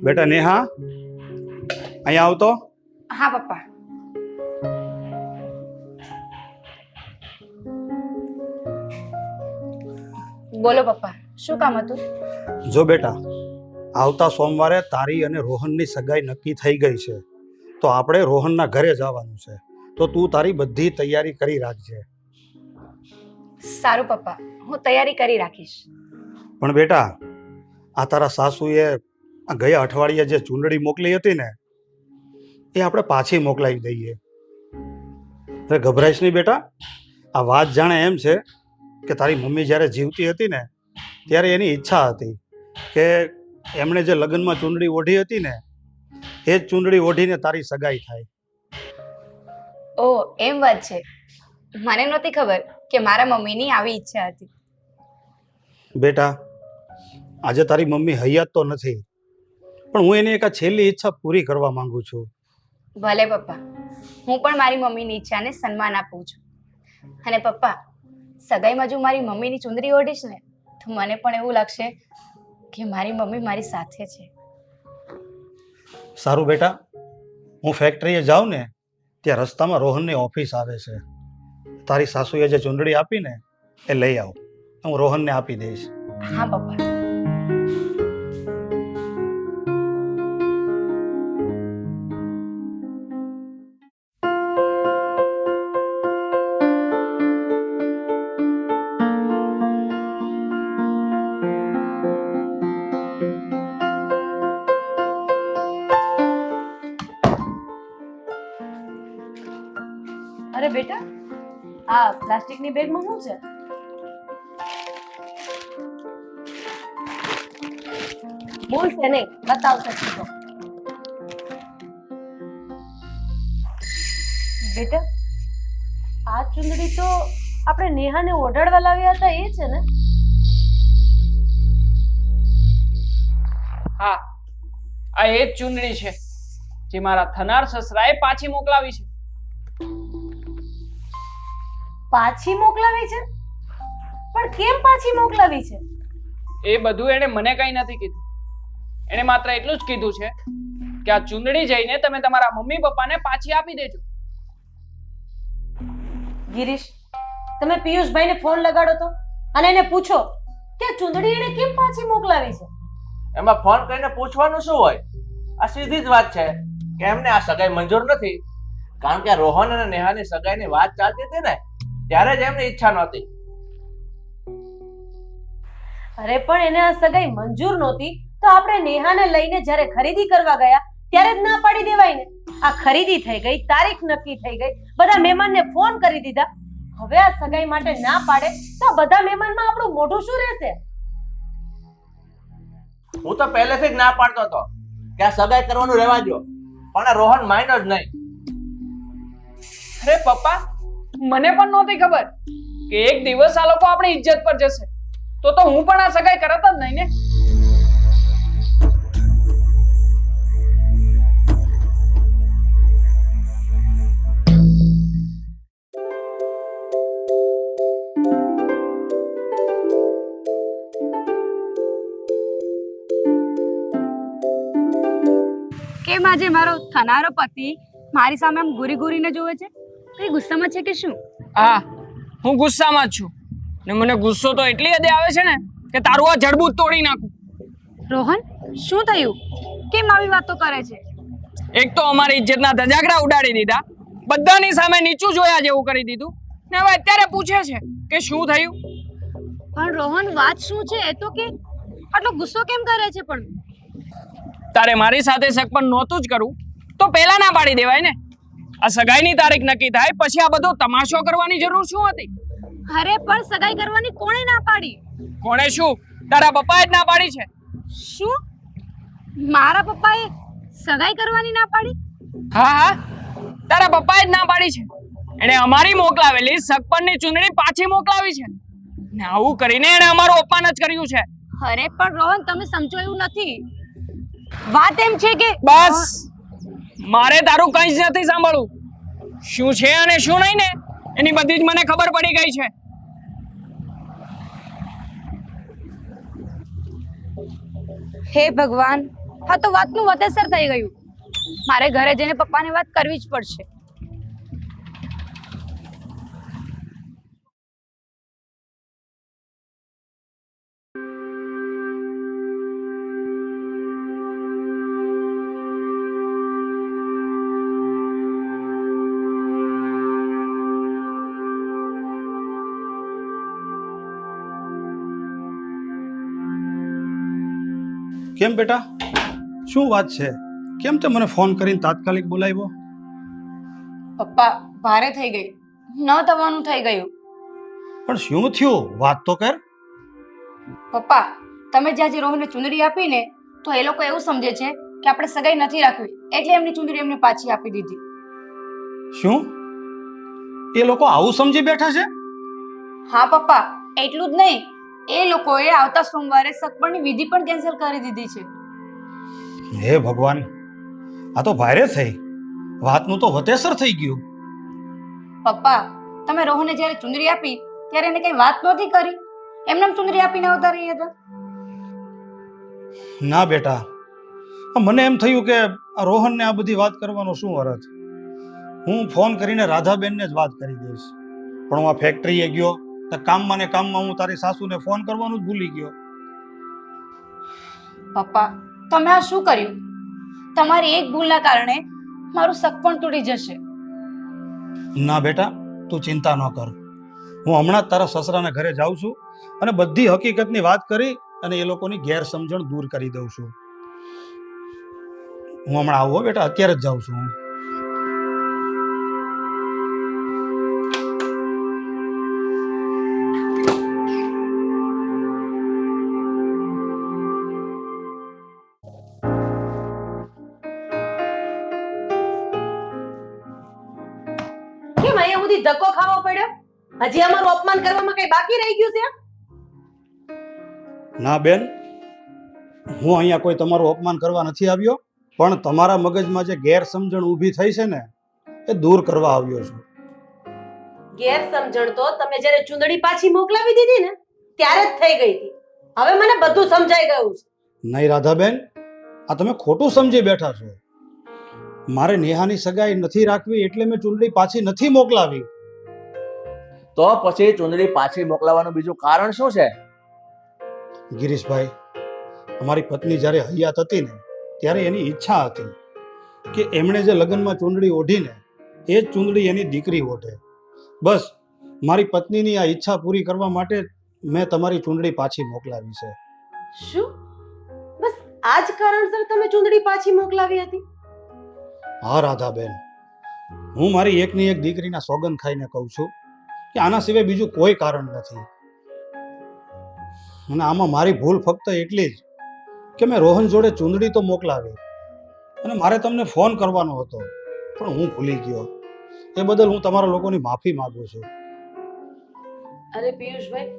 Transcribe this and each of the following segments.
બેટા નેહા, અહીંયા આવતો. હા પપ્પા. બોલો પપ્પા, શું કામ હતું? જો બેટા, આવતા સોમવારે તારી અને રોહનની સગાઈ નક્કી થઈ ગઈ છે, તો આપણે રોહનના ઘરે જવાનું છે. તો તું તારી બધી તૈયારી કરી રાખજે. સારું પપ્પા, હું તૈયારી કરી રાખીશ. પણ બેટા, આ તારા સાસુએ આ ગયા અઠવાડિયે જે ચૂંદડી મોકલી હતી ને, એ આપણે પાછી મોકલાવી દઈએ. અરે ગભરાઈશ નહીં બેટા. આ વાત જાણે એમ છે કે તારી મમ્મી જ્યારે જીવતી હતી ને, ત્યારે એની ઈચ્છા હતી કે એમણે જે લગ્નમાં ચૂંદડી ઓઢી હતી ને, એ જ ચૂંદડી ઓઢીને તારી સગાઈ થાય. ઓ એમ વાત છે. મને નહોતી ખબર કે મારા મમ્મીની આવી ઈચ્છા હતી. બેટા, આજે તારી મમ્મી હયાત તો નથી, પણ હું એની એક આ છેલ્લી ઈચ્છા પૂરી કરવા માંગુ છું. ભલે પપ્પા, હું પણ મારી મમ્મીની ઈચ્છાને સન્માન આપું છું. અને પપ્પા, સગાઈમાં જો મારી મમ્મીની ચુંદડી ઓઢીશ ને, તો મને પણ એવું લાગશે કે મારી મમ્મી મારી સાથે છે. સારું બેટા, હું ફેક્ટરીએ જાઉં ને ત્યાં રસ્તામાં રોહનની ઓફિસ આવે છે. તારી સાસુએ જે ચૂંદડી આપી ને એ લઈ આવ, હું રોહનને આપી દઈશ. હા પપ્પા. અરે બેટા, આ પ્લાસ્ટિકની બેગમાં શું છે? બોલશે નહીં, બતાવશે સીધો. બેટા, આ ચુંદડી તો આપણે નેહાને ઓઢાડવા લાવ્યા હતા એ છે ને? હા, આ એ જ ચૂંદડી છે જે મારા થનાર સસરાએ પાછી મોકલાવી છે. પાછી મોકલાવી છે? પણ કેમ પાછી મોકલાવી છે? એ બધું એણે મને કંઈ નથી કીધું. એણે માત્ર એટલું જ કીધું છે કે આ ચૂંદડી જઈને તમે તમારા મમ્મી પપ્પાને પાછી આપી દેજો. ગિરીશ, તમે પિયુષભાઈને ફોન લગાડો તો અને એને પૂછો કે આ ચુંદડી એને કેમ પાછી મોકલાવી છે. એમાં ફોન કરીને પૂછવાનું શું હોય? આ સીધી જ વાત છે કે એમને આ સગાઈ મંજૂર નથી, કારણ કે રોહન અને નેહાની સગાઈની વાત ચાલતી હતી ને, ત્યારે જ એમની ઈચ્છા નહોતી. અરે પણ એને આ સગાઈ મંજૂર નહોતી તો આપણે નેહાને લઈને જ્યારે ખરીદી કરવા ગયા ત્યારે જ ના પાડી દેવાય ને. આ ખરીદી થઈ ગઈ, તારીખ નક્કી થઈ ગઈ, બધા મહેમાનને ફોન કરી દીધા. હવે આ સગાઈ માટે ના પાડે તો આ બધા મહેમાનમાં આપણું મોઢું શું રહેશે? હું તો પહેલેથી જ ના પાડતો હતો કે આ સગાઈ કરવાનું રહેવા દો, પણ આ રોહન માન્યો જ નહીં. અરે પપ્પા, મને પણ નહોતી ખબર કે એક દિવસ આ લોકો આપણી ઇજ્જત પર જશે. તો હું પણ આ સગાઈ કરત જ નહીં ને. કેમ આજે મારો થનારો પતિ મારી સામે આમ ઘૂરી ઘૂરીને જોવે છે? કઈ ગુસ્સામાં છે કે શું? હા, હું ગુસ્સામાં જ છું ને મને ગુસ્સો તો એટલી હદે આવે છે ને કે તારું આ જડબું તોડી નાખું. રોહન, શું થયું? કેમ આવી વાતો કરે છે? એક તો અમારી ઇજ્જતના ધજાગરા ઉડાડી દીધા, બધાની સામે નીચું જોયા જેવું કરી દીધું, ને હવે અત્યારે પૂછે છે કે શું થયું. પણ રોહન, વાત શું છે એ તો કે. આટલો ગુસ્સો કેમ કરે છે? પણ તારે મારી સાથે સગપણ નહોતું જ કરવું તો પહેલા ના પાડી દેવાય ને. આ સગાઈની તારીખ નક્કી થાય પછી આ બધો તમાશો કરવાની જરૂર શું હતી? અરે પણ સગાઈ કરવાની કોણે ના પાડી? કોણે શું? તારા પપ્પાએ જ ના પાડી છે. શું? મારા પપ્પાએ સગાઈ કરવાની ના પાડી? હા હા, તારા પપ્પાએ જ ના પાડી છે. એણે અમારી મોકલાવેલી સગપણની ચૂંદડી પાછી મોકલાવી છે ને આવું કરીને એણે અમારું અપમાન જ કર્યું છે. અરે પણ રોહન, તમે સમજો એવું નથી. વાત એમ છે કે બસ, મારે તારું કંઈ જ નથી સાંભળવું. શું છે અને શું નહીં ને એની બધી જ મને ખબર પડી ગઈ છે. હે ભગવાન, હા તો વાતનું વતેસર થઈ ગયું. મારે ઘરે જઈને પપ્પાને વાત કરવી જ પડશે. કેમ બેટા, શું વાત છે? કેમ તે મને ફોન કરીને તાત્કાલિક બોલાવ્યો? પપ્પા ભારે થઈ ગઈ, ન થવાનું થઈ ગયું. પણ શું થયું? વાત તો કર. પપ્પા તમે જ્યાં જે રોહનને ચુંદડી આપી ને તો એ લોકો એવું સમજે છે કે આપણે સગાઈ નથી રાખવી, એટલે એમની ચુંદડી એમને પાછી આપી દીધી. શું એ લોકો આવું સમજી બેઠા છે? હા પપ્પા, એટલું જ નહીં, એ લોકોએ આવતા સોમવારે સગપણની વિધિ પણ કેન્સલ કરી દીધી છે. હે ભગવાન, આ તો ભારે થઈ. વાતનું તો વતેસર થઈ ગયું. પપ્પા તમે રોહનને જ્યારે ચુંદડી આપી ત્યારે એને કઈ વાત નહોતી કરી, એમને ચુંદડી આપીને આવતા રહ્યા હતા. ના બેટા, મને એમ થયું કે આ રોહનને આ બધી વાત કરવાનો શું અર્થ. હું ફોન કરીને રાધાબેનને જ વાત કરી દઈશ. પણ હું આ ફેક્ટરીએ ગયો તો કામમાં ને કામમાં હું તારી સાસુને ફોન કરવાનું જ ભૂલી ગયો. પપ્પા તમે આ શું કર્યું? તમારી એક ભૂલના કારણે મારું સગપણ તૂટી જશે. ના બેટા, તું ચિંતા ન કર. હું હમણાં જ તારા સસરાના ઘરે જાઉં છું અને બધી હકીકતની વાત કરી અને એ લોકોની ગેરસમજણ દૂર કરી દઉં છું. હું હમણાં આવું હો બેટા, અત્યારે જ જાઉં છું હું. કેમ અહીંયા સુધી ધક્કો ખાવો પડ્યો? હજી અમારું અપમાન કરવામાં કઈ બાકી રહી ગયું છે? ના બેન, હું અહીંયા કોઈ તમારું અપમાન કરવા નથી આવ્યો, પણ તમારા મગજમાં જે ગેરસમજણ ઊભી થઈ છે ને એ દૂર કરવા આવ્યો છું. ગેરસમજણ તો તમે જ્યારે ચુંદડી પાછી મોકલાવી દીધી ને ત્યારે જ થઈ ગઈ હતી. હવે મને બધું સમજાઈ ગયું છે. નહીં રાધાબેન, આ તમે ખોટું સમજી બેઠા છો. મારે નેહાની સગાઈ નથી રાખવી એટલે મેં ચૂંટણી પાછી નથી મોકલાવી. તો પછી ચુંદડી પાછી મોકલાવાનું બીજું કારણ શું છે? ગિરીશભાઈ, અમારી પત્ની જ્યારે હયાત હતી ને ત્યારે એની ઈચ્છા હતી કે એમણે જે લગ્નમાં ચૂંદડી ઓઢીને એ જ ચૂંદડી એની દીકરી ઓઢે. બસ મારી પત્નીની આ ઈચ્છા પૂરી કરવા માટે મેં તમારી ચૂંદડી પાછી મોકલાવી છે. શું? બસ આ જ કારણસર તમે ચુંદડી પાછી મોકલાવી હતી? હા રાધાબેન, હું મારી એકની એક દીકરીના સોગંદ ખાઈને કહું છું કે આના સિવાય બીજું કોઈ કારણ નથી. અને આમાં મારી ભૂલ ફક્ત એટલી જ કે મેં રોહન જોડે ચૂંદડી તો મોકલાવી અને મારે તમને ફોન કરવાનો હતો પણ હું ભૂલી ગયો. એ બદલ હું તમારા લોકોની માફી માંગુ છું. અરે પિયુષભાઈ,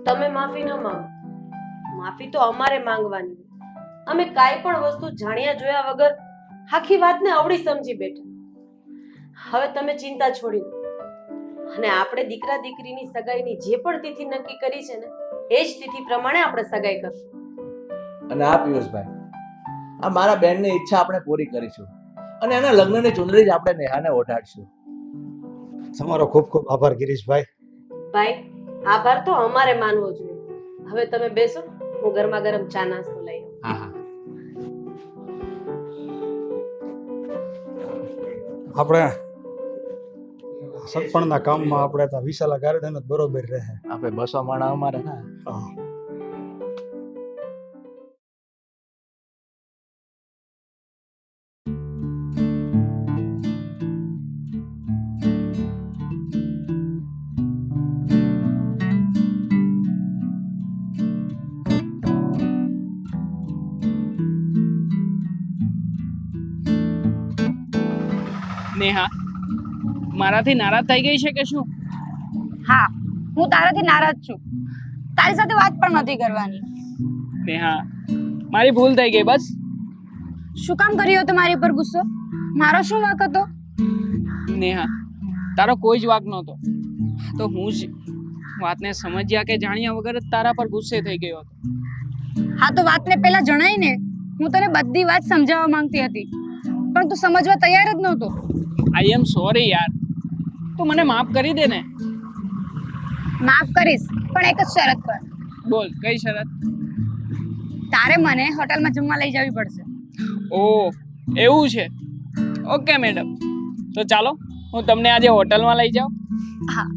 તમે માફી ન માંગો, માફી તો અમારે માંગવાની. અમે કાંઈ પણ વસ્તુ જાણ્યા જોયા વગર આખી વાતને અવળી સમજી બેઠા. હવે તમે ચિંતા છોડી દો અને આપણે દીકરા દીકરીની સગાઈની જે પણ તિથિ નક્કી કરી છે ને એ જ તિથિ પ્રમાણે આપણે સગાઈ કરશું. અને આ પિયુષભાઈ, આ મારા બેનની ઈચ્છા આપણે પૂરી કરીશું અને એના લગ્નની ચુંદડી જ આપણે નેહાને ઓઢાડશું. તમારો ખૂબ ખૂબ આભાર ગિરીશભાઈ. ભાઈ, આભાર તો અમારે માનવો જોઈએ. હવે તમે બેસો, હું ગરમા ગરમ ચા નાસ્તો લઈ આવું. હા હા. આપણે સગપણના કામમાં આપણે તો વિશાલા ગાર્ડન જ બરોબર રહે. આપણે 200 માણા અમારે હા. હા. નેહા મારાથી નારાજ થઈ ગઈ છે કે શું? હા, હું તારાથી નારાજ છું. તારી સાથે વાત પણ નથી કરવાની. નેહા મારી ભૂલ થઈ ગઈ બસ. શું કામ કર્યો હતો મારી પર ગુસ્સો? મારો શું વાંક હતો? નેહા તારો કોઈ જ વાંક નહોતો. તો હું જ વાતને સમજ્યા કે જાણ્યા વગર જ તારા પર ગુસ્સે થઈ ગયો હતો. હા તો વાતને પહેલા જણાય ને હું તને બધી વાત સમજાવવા માંગતી હતી પણ તું સમજવા તૈયાર જ નહોતો. આઈ એમ સોરી યાર, તું મને માફ કરી દે ને. માફ કરીશ પણ એક જ શરત પર. બોલ, કઈ શરત? તારે મને હોટલમાં જમવા લઈ જવી પડશે. ઓ એવું છે, ઓકે મેડમ, તો ચાલો હું તમને આજે હોટલમાં લઈ જાઉં. હા